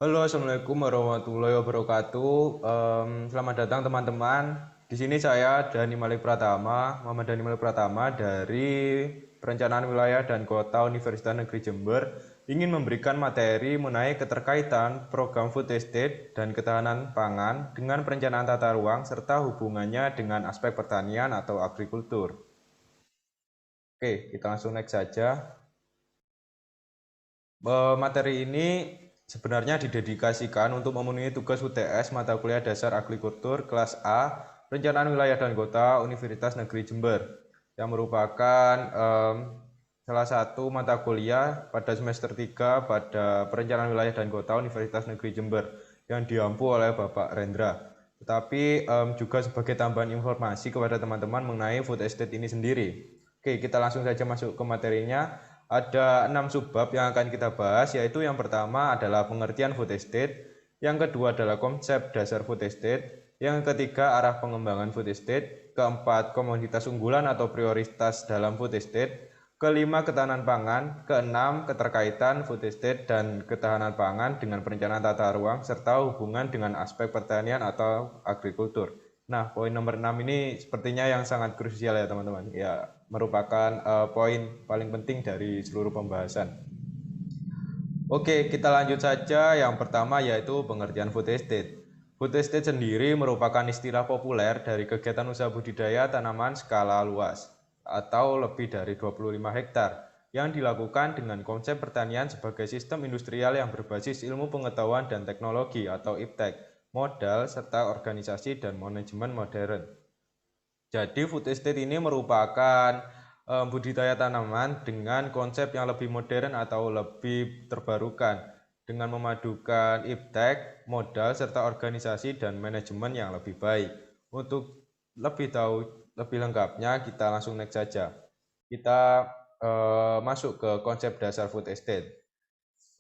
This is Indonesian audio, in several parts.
Halo, assalamualaikum warahmatullahi wabarakatuh. Selamat datang teman-teman. Di sini saya Dani Malik Pratama, Muhammad Dani Malik Pratama dari Perencanaan Wilayah dan Kota Universitas Negeri Jember, ingin memberikan materi mengenai keterkaitan program food estate dan ketahanan pangan dengan perencanaan tata ruang serta hubungannya dengan aspek pertanian atau agrikultur. Oke, kita langsung next saja. Materi ini sebenarnya didedikasikan untuk memenuhi tugas UTS mata kuliah dasar agrikultur kelas A Perencanaan Wilayah dan Kota Universitas Negeri Jember yang merupakan salah satu mata kuliah pada semester 3 pada Perencanaan Wilayah dan Kota Universitas Negeri Jember yang diampu oleh Bapak Rendra. Tetapi juga sebagai tambahan informasi kepada teman-teman mengenai food estate ini sendiri. Oke, kita langsung saja masuk ke materinya. Ada 6 subbab yang akan kita bahas, yaitu yang pertama adalah pengertian food estate, yang kedua adalah konsep dasar food estate, yang ketiga arah pengembangan food estate, keempat komoditas unggulan atau prioritas dalam food estate, kelima ketahanan pangan, keenam keterkaitan food estate dan ketahanan pangan dengan perencanaan tata ruang, serta hubungan dengan aspek pertanian atau agrikultur. Nah, poin nomor 6 ini sepertinya yang sangat krusial ya teman-teman. Ya, merupakan poin paling penting dari seluruh pembahasan. Oke, kita lanjut saja. Yang pertama yaitu pengertian food estate. Food estate sendiri merupakan istilah populer dari kegiatan usaha budidaya tanaman skala luas atau lebih dari 25 hektar yang dilakukan dengan konsep pertanian sebagai sistem industrial yang berbasis ilmu pengetahuan dan teknologi atau IPTEK, modal, serta organisasi dan manajemen modern. Jadi food estate ini merupakan budidaya tanaman dengan konsep yang lebih modern atau lebih terbarukan dengan memadukan IPTEK, modal, serta organisasi dan manajemen yang lebih baik. Untuk lebih tahu lebih lengkapnya kita langsung next saja. Kita masuk ke konsep dasar food estate.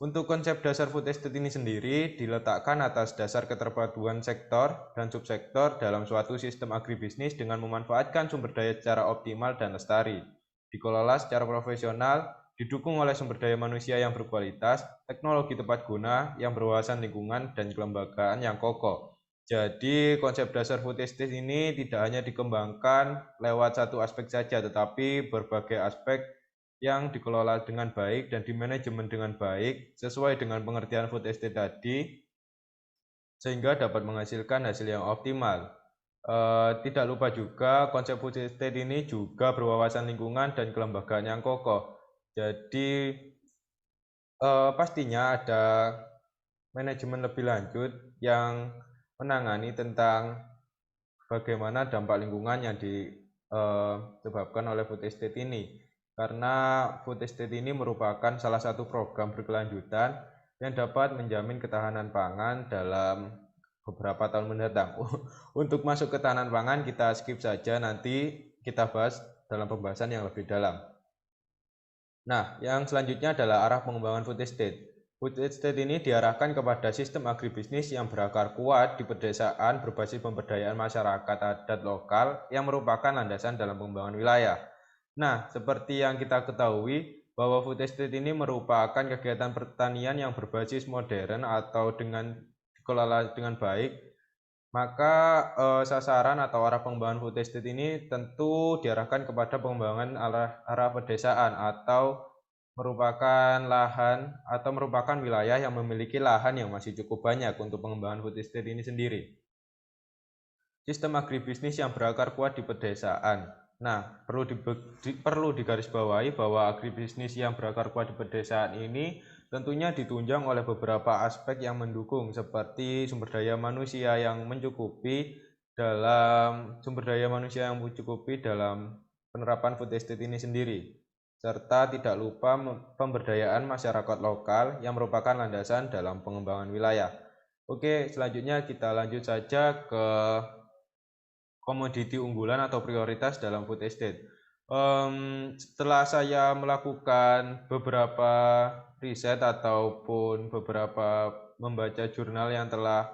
Untuk konsep dasar food estate ini sendiri diletakkan atas dasar keterpaduan sektor dan subsektor dalam suatu sistem agribisnis dengan memanfaatkan sumber daya secara optimal dan lestari, dikelola secara profesional, didukung oleh sumber daya manusia yang berkualitas, teknologi tepat guna yang berwawasan lingkungan, dan kelembagaan yang kokoh. Jadi konsep dasar food estate ini tidak hanya dikembangkan lewat satu aspek saja, tetapi berbagai aspek yang dikelola dengan baik dan dimanajemen dengan baik sesuai dengan pengertian food estate tadi sehingga dapat menghasilkan hasil yang optimal. Tidak lupa juga konsep food estate ini juga berwawasan lingkungan dan kelembagaan yang kokoh. Jadi pastinya ada manajemen lebih lanjut yang menangani tentang bagaimana dampak lingkungan yang disebabkan oleh food estate ini. Karena food estate ini merupakan salah satu program berkelanjutan yang dapat menjamin ketahanan pangan dalam beberapa tahun mendatang. Untuk masuk ketahanan pangan kita skip saja, nanti kita bahas dalam pembahasan yang lebih dalam. Nah, yang selanjutnya adalah arah pengembangan food estate. Food estate ini diarahkan kepada sistem agribisnis yang berakar kuat di pedesaan berbasis pemberdayaan masyarakat adat lokal yang merupakan landasan dalam pengembangan wilayah. Nah, seperti yang kita ketahui bahwa food estate ini merupakan kegiatan pertanian yang berbasis modern atau dengan dikelola dengan baik, maka sasaran atau arah pengembangan food estate ini tentu diarahkan kepada pengembangan arah pedesaan atau merupakan lahan atau merupakan wilayah yang memiliki lahan yang masih cukup banyak untuk pengembangan food estate ini sendiri. Sistem agribisnis yang berakar kuat di pedesaan. Nah, perlu digarisbawahi bahwa agribisnis yang berakar kuat di pedesaan ini tentunya ditunjang oleh beberapa aspek yang mendukung seperti sumber daya manusia yang mencukupi dalam penerapan food estate ini sendiri, serta tidak lupa pemberdayaan masyarakat lokal yang merupakan landasan dalam pengembangan wilayah. Oke, selanjutnya kita lanjut saja ke komoditi unggulan atau prioritas dalam food estate. Setelah saya melakukan beberapa riset ataupun beberapa membaca jurnal yang telah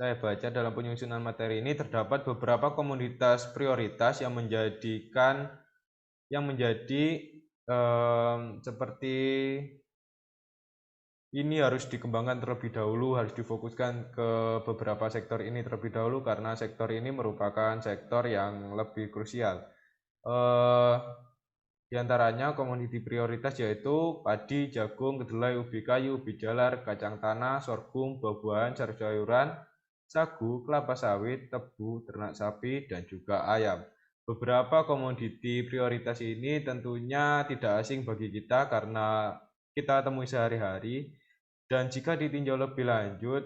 saya baca dalam penyusunan materi ini, terdapat beberapa komoditas prioritas yang menjadi seperti ini harus dikembangkan terlebih dahulu, harus difokuskan ke beberapa sektor ini terlebih dahulu karena sektor ini merupakan sektor yang lebih krusial. Di antaranya komoditi prioritas yaitu padi, jagung, kedelai, ubi kayu, ubi jalar, kacang tanah, sorghum, buah-buahan, sayur-sayuran, sagu, kelapa sawit, tebu, ternak sapi, dan juga ayam. Beberapa komoditi prioritas ini tentunya tidak asing bagi kita karena kita temui sehari-hari. Dan jika ditinjau lebih lanjut,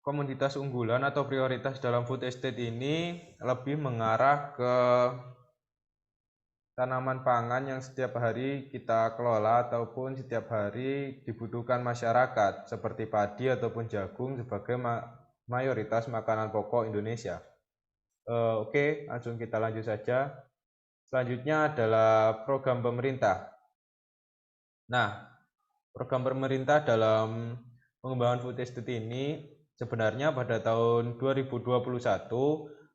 komoditas unggulan atau prioritas dalam food estate ini lebih mengarah ke tanaman pangan yang setiap hari kita kelola ataupun setiap hari dibutuhkan masyarakat seperti padi ataupun jagung sebagai mayoritas makanan pokok Indonesia. Oke, langsung kita lanjut saja. Selanjutnya adalah program pemerintah. Nah, program pemerintah dalam pengembangan food estate ini sebenarnya pada tahun 2021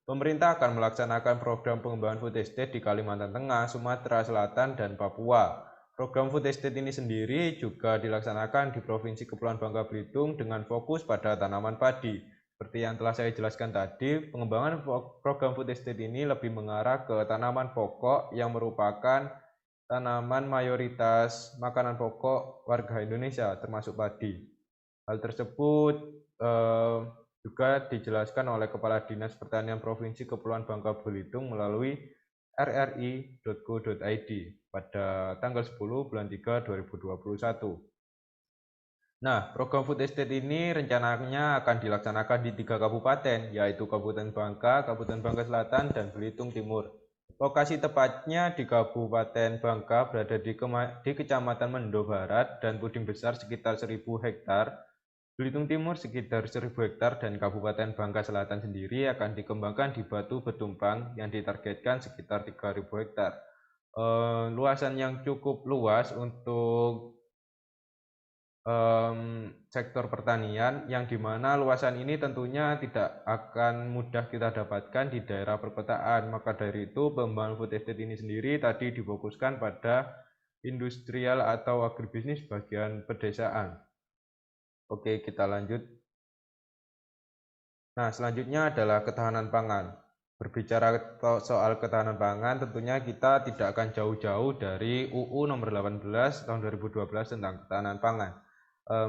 pemerintah akan melaksanakan program pengembangan food estate di Kalimantan Tengah, Sumatera Selatan, dan Papua. Program food estate ini sendiri juga dilaksanakan di Provinsi Kepulauan Bangka Belitung dengan fokus pada tanaman padi. Seperti yang telah saya jelaskan tadi, pengembangan program food estate ini lebih mengarah ke tanaman pokok yang merupakan tanaman mayoritas makanan pokok warga Indonesia termasuk padi. Hal tersebut juga dijelaskan oleh Kepala Dinas Pertanian Provinsi Kepulauan Bangka Belitung melalui rri.go.id pada tanggal 10 bulan 3 2021. Nah, program food estate ini rencananya akan dilaksanakan di 3 kabupaten, yaitu Kabupaten Bangka, Kabupaten Bangka Selatan, dan Belitung Timur. Lokasi tepatnya di Kabupaten Bangka berada di Kecamatan Mendo Barat dan puding besar sekitar 1000 hektar, Belitung Timur sekitar 1000 hektar, dan Kabupaten Bangka Selatan sendiri akan dikembangkan di Batu Betumpang yang ditargetkan sekitar 3000 hektar. Luasan yang cukup luas untuk sektor pertanian yang dimana luasan ini tentunya tidak akan mudah kita dapatkan di daerah perkotaan. Maka dari itu pengembangan food estate ini sendiri tadi difokuskan pada industrial atau agribisnis bagian pedesaan. Oke, kita lanjut. Nah, selanjutnya adalah ketahanan pangan. Berbicara soal ketahanan pangan, tentunya kita tidak akan jauh-jauh dari UU nomor 18 tahun 2012 tentang ketahanan pangan.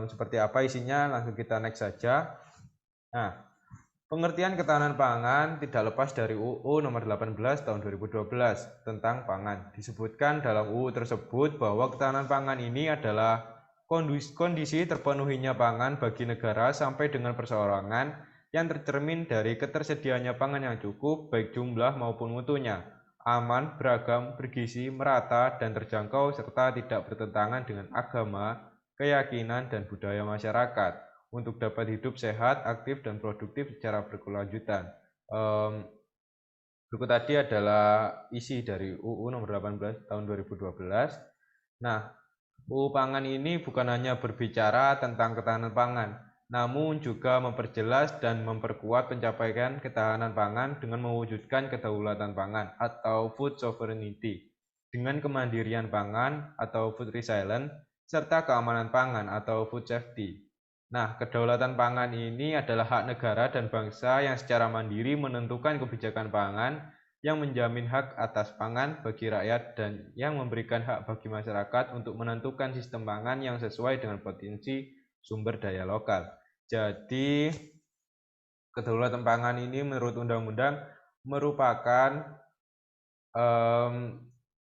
Seperti apa isinya, langsung kita next saja. Nah, pengertian ketahanan pangan tidak lepas dari UU nomor 18 tahun 2012 tentang pangan. Disebutkan dalam UU tersebut bahwa ketahanan pangan ini adalah kondisi terpenuhinya pangan bagi negara sampai dengan perseorangan yang tercermin dari ketersediaannya pangan yang cukup baik jumlah maupun mutunya, aman, beragam, bergizi, merata, dan terjangkau serta tidak bertentangan dengan agama, keyakinan, dan budaya masyarakat untuk dapat hidup sehat, aktif, dan produktif secara berkelanjutan. Berikut tadi adalah isi dari UU nomor 18 tahun 2012. Nah, UU Pangan ini bukan hanya berbicara tentang ketahanan pangan, namun juga memperjelas dan memperkuat pencapaian ketahanan pangan dengan mewujudkan kedaulatan pangan atau food sovereignty, dengan kemandirian pangan atau food resilience, serta keamanan pangan atau food safety. Nah, kedaulatan pangan ini adalah hak negara dan bangsa yang secara mandiri menentukan kebijakan pangan yang menjamin hak atas pangan bagi rakyat dan yang memberikan hak bagi masyarakat untuk menentukan sistem pangan yang sesuai dengan potensi sumber daya lokal. Jadi, kedaulatan pangan ini menurut undang-undang merupakan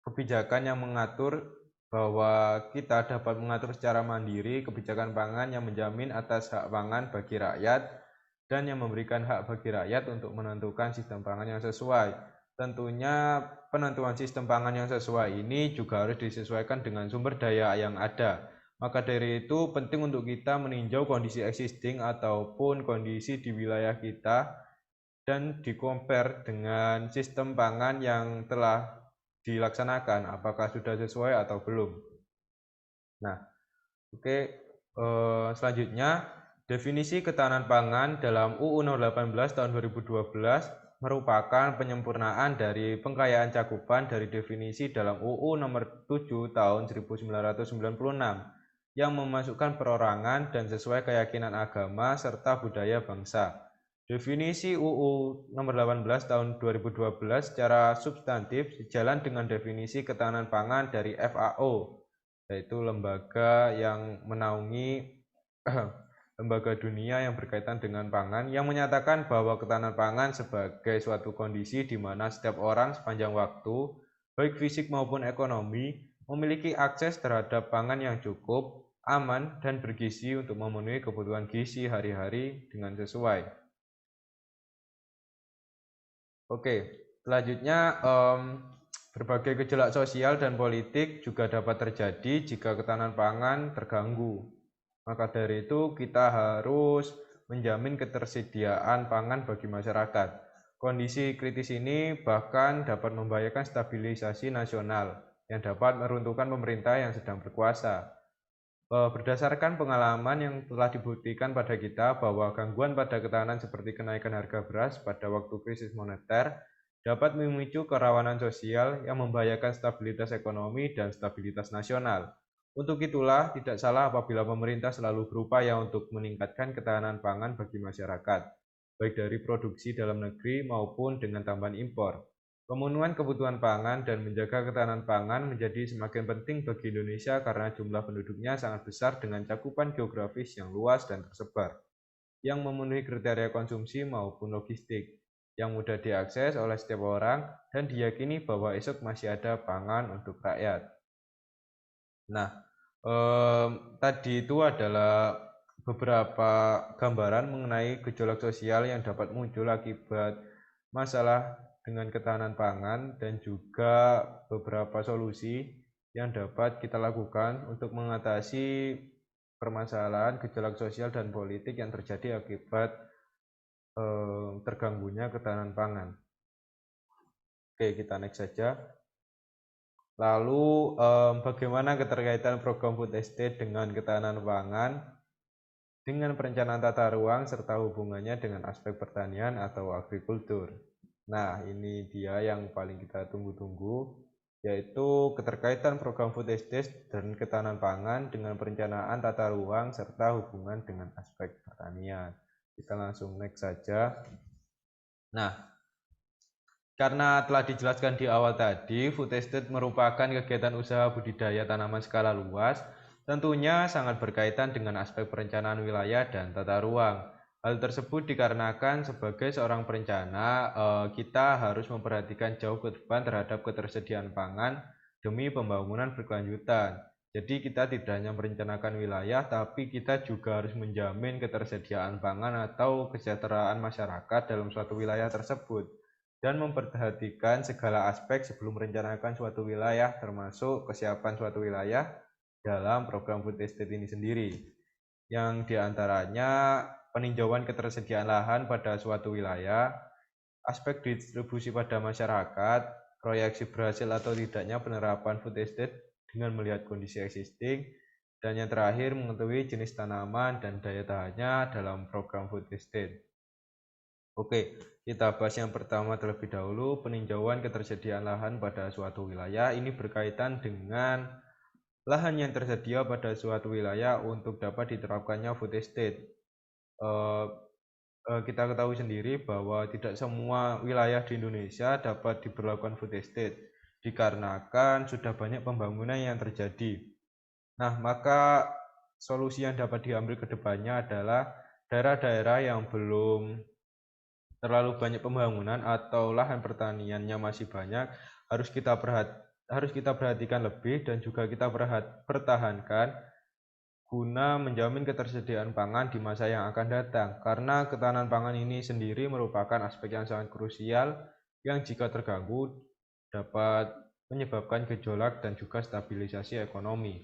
kebijakan yang mengatur bahwa kita dapat mengatur secara mandiri kebijakan pangan yang menjamin atas hak pangan bagi rakyat dan yang memberikan hak bagi rakyat untuk menentukan sistem pangan yang sesuai. Tentunya penentuan sistem pangan yang sesuai ini juga harus disesuaikan dengan sumber daya yang ada. Maka dari itu penting untuk kita meninjau kondisi existing ataupun kondisi di wilayah kita dan di-compare dengan sistem pangan yang telah dilaksanakan, apakah sudah sesuai atau belum. Nah, oke, selanjutnya definisi ketahanan pangan dalam UU nomor 18 tahun 2012 merupakan penyempurnaan dari pengkayaan cakupan dari definisi dalam UU nomor 7 tahun 1996 yang memasukkan perorangan dan sesuai keyakinan agama serta budaya bangsa. Definisi UU nomor 18 tahun 2012 secara substantif sejalan dengan definisi ketahanan pangan dari FAO, yaitu lembaga yang menaungi lembaga dunia yang berkaitan dengan pangan, yang menyatakan bahwa ketahanan pangan sebagai suatu kondisi di mana setiap orang sepanjang waktu, baik fisik maupun ekonomi, memiliki akses terhadap pangan yang cukup, aman, dan bergizi untuk memenuhi kebutuhan gizi hari-hari dengan sesuai. Oke, selanjutnya berbagai gejolak sosial dan politik juga dapat terjadi jika ketahanan pangan terganggu. Maka dari itu kita harus menjamin ketersediaan pangan bagi masyarakat. Kondisi kritis ini bahkan dapat membahayakan stabilisasi nasional yang dapat meruntuhkan pemerintah yang sedang berkuasa. Berdasarkan pengalaman yang telah dibuktikan pada kita bahwa gangguan pada ketahanan seperti kenaikan harga beras pada waktu krisis moneter dapat memicu kerawanan sosial yang membahayakan stabilitas ekonomi dan stabilitas nasional. Untuk itulah tidak salah apabila pemerintah selalu berupaya untuk meningkatkan ketahanan pangan bagi masyarakat, baik dari produksi dalam negeri maupun dengan tambahan impor. Pemenuhan kebutuhan pangan dan menjaga ketahanan pangan menjadi semakin penting bagi Indonesia karena jumlah penduduknya sangat besar dengan cakupan geografis yang luas dan tersebar, yang memenuhi kriteria konsumsi maupun logistik, yang mudah diakses oleh setiap orang dan diyakini bahwa esok masih ada pangan untuk rakyat. Nah, tadi itu adalah beberapa gambaran mengenai gejolak sosial yang dapat muncul akibat masalah dengan ketahanan pangan dan juga beberapa solusi yang dapat kita lakukan untuk mengatasi permasalahan gejolak sosial dan politik yang terjadi akibat terganggunya ketahanan pangan. Oke, kita next saja. Lalu bagaimana keterkaitan program food estate dengan ketahanan pangan, dengan perencanaan tata ruang, serta hubungannya dengan aspek pertanian atau agrikultur. Nah, ini dia yang paling kita tunggu-tunggu, yaitu keterkaitan program food estate dan ketahanan pangan dengan perencanaan tata ruang, serta hubungan dengan aspek pertanian. Kita langsung next saja. Nah, karena telah dijelaskan di awal tadi, food estate merupakan kegiatan usaha budidaya tanaman skala luas, tentunya sangat berkaitan dengan aspek perencanaan wilayah dan tata ruang. Hal tersebut dikarenakan sebagai seorang perencana, kita harus memperhatikan jauh ke depan terhadap ketersediaan pangan demi pembangunan berkelanjutan. Jadi kita tidak hanya merencanakan wilayah, tapi kita juga harus menjamin ketersediaan pangan atau kesejahteraan masyarakat dalam suatu wilayah tersebut, dan memperhatikan segala aspek sebelum merencanakan suatu wilayah, termasuk kesiapan suatu wilayah dalam program food estate ini sendiri, yang diantaranya peninjauan ketersediaan lahan pada suatu wilayah, aspek distribusi pada masyarakat, proyeksi berhasil atau tidaknya penerapan food estate dengan melihat kondisi existing, dan yang terakhir mengetahui jenis tanaman dan daya tahannya dalam program food estate. Oke, kita bahas yang pertama terlebih dahulu, peninjauan ketersediaan lahan pada suatu wilayah. Ini berkaitan dengan lahan yang tersedia pada suatu wilayah untuk dapat diterapkannya food estate. Kita ketahui sendiri bahwa tidak semua wilayah di Indonesia dapat diberlakukan food estate, dikarenakan sudah banyak pembangunan yang terjadi. Nah, maka solusi yang dapat diambil ke depannya adalah daerah-daerah yang belum terlalu banyak pembangunan atau lahan pertaniannya masih banyak, harus kita perhatikan lebih dan juga kita pertahankan guna menjamin ketersediaan pangan di masa yang akan datang, karena ketahanan pangan ini sendiri merupakan aspek yang sangat krusial yang jika terganggu dapat menyebabkan gejolak dan juga stabilisasi ekonomi.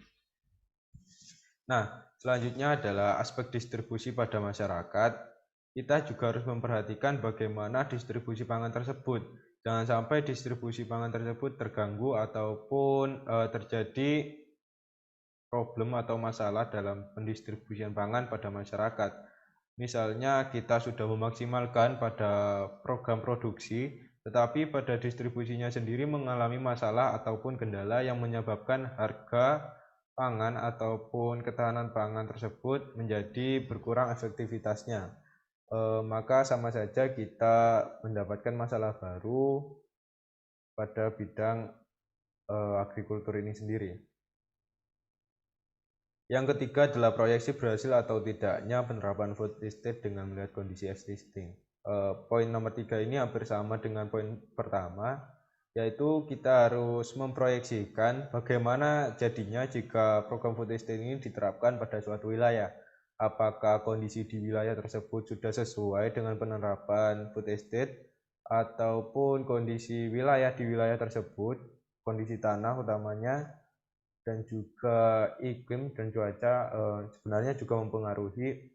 Nah, selanjutnya adalah aspek distribusi pada masyarakat. Kita juga harus memperhatikan bagaimana distribusi pangan tersebut. Jangan sampai distribusi pangan tersebut terganggu ataupun terjadi problem atau masalah dalam pendistribusian pangan pada masyarakat. Misalnya kita sudah memaksimalkan pada program produksi, tetapi pada distribusinya sendiri mengalami masalah ataupun kendala yang menyebabkan harga pangan ataupun ketahanan pangan tersebut menjadi berkurang efektivitasnya. Maka sama saja kita mendapatkan masalah baru pada bidang agrikultur ini sendiri. Yang ketiga adalah proyeksi berhasil atau tidaknya penerapan food estate dengan melihat kondisi existing. Poin nomor 3 ini hampir sama dengan poin pertama, yaitu kita harus memproyeksikan bagaimana jadinya jika program food estate ini diterapkan pada suatu wilayah. Apakah kondisi di wilayah tersebut sudah sesuai dengan penerapan food estate, ataupun kondisi wilayah di wilayah tersebut, kondisi tanah utamanya, dan juga iklim dan cuaca sebenarnya juga mempengaruhi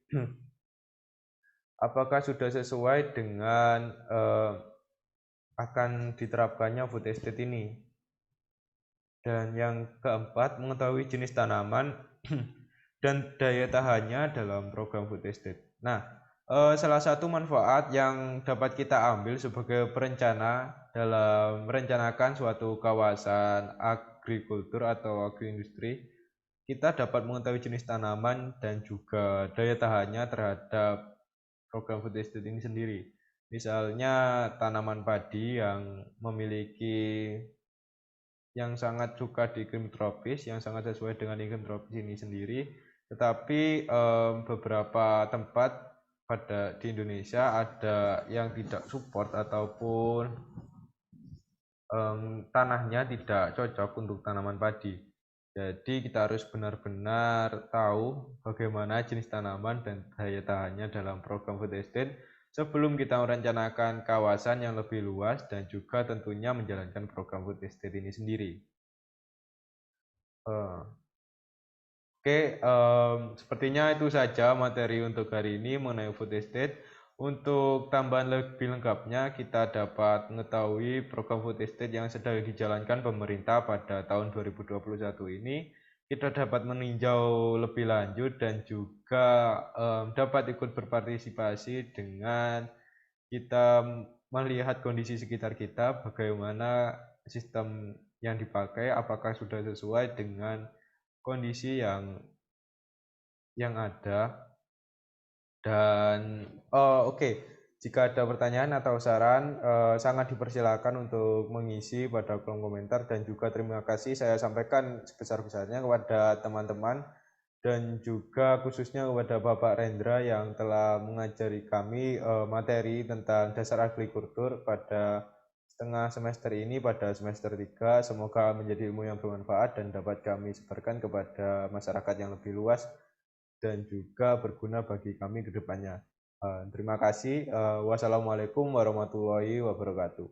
apakah sudah sesuai dengan akan diterapkannya food estate ini. Dan yang keempat, mengetahui jenis tanaman dan daya tahannya dalam program food estate. Nah, salah satu manfaat yang dapat kita ambil sebagai perencana dalam merencanakan suatu kawasan agrikultur atau agroindustri, kita dapat mengetahui jenis tanaman dan juga daya tahannya terhadap program food estate ini sendiri. Misalnya tanaman padi yang memiliki yang sangat suka di iklim tropis, yang sangat sesuai dengan iklim tropis ini sendiri, tetapi beberapa tempat di Indonesia ada yang tidak support ataupun tanahnya tidak cocok untuk tanaman padi. Jadi kita harus benar-benar tahu bagaimana jenis tanaman dan daya tahannya dalam program food estate sebelum kita merencanakan kawasan yang lebih luas dan juga tentunya menjalankan program food estate ini sendiri. Sepertinya itu saja materi untuk hari ini mengenai food estate. Untuk tambahan lebih lengkapnya, kita dapat mengetahui program food estate yang sedang dijalankan pemerintah pada tahun 2021 ini. Kita dapat meninjau lebih lanjut dan juga dapat ikut berpartisipasi dengan kita melihat kondisi sekitar kita, bagaimana sistem yang dipakai, apakah sudah sesuai dengan kondisi yang ada. Dan jika ada pertanyaan atau saran sangat dipersilakan untuk mengisi pada kolom komentar, dan juga terima kasih saya sampaikan sebesar-besarnya kepada teman-teman dan juga khususnya kepada Bapak Rendra yang telah mengajari kami materi tentang dasar agrikultur pada setengah semester ini pada semester 3. Semoga menjadi ilmu yang bermanfaat dan dapat kami sebarkan kepada masyarakat yang lebih luas dan juga berguna bagi kami ke depannya. Terima kasih. Wassalamualaikum warahmatullahi wabarakatuh.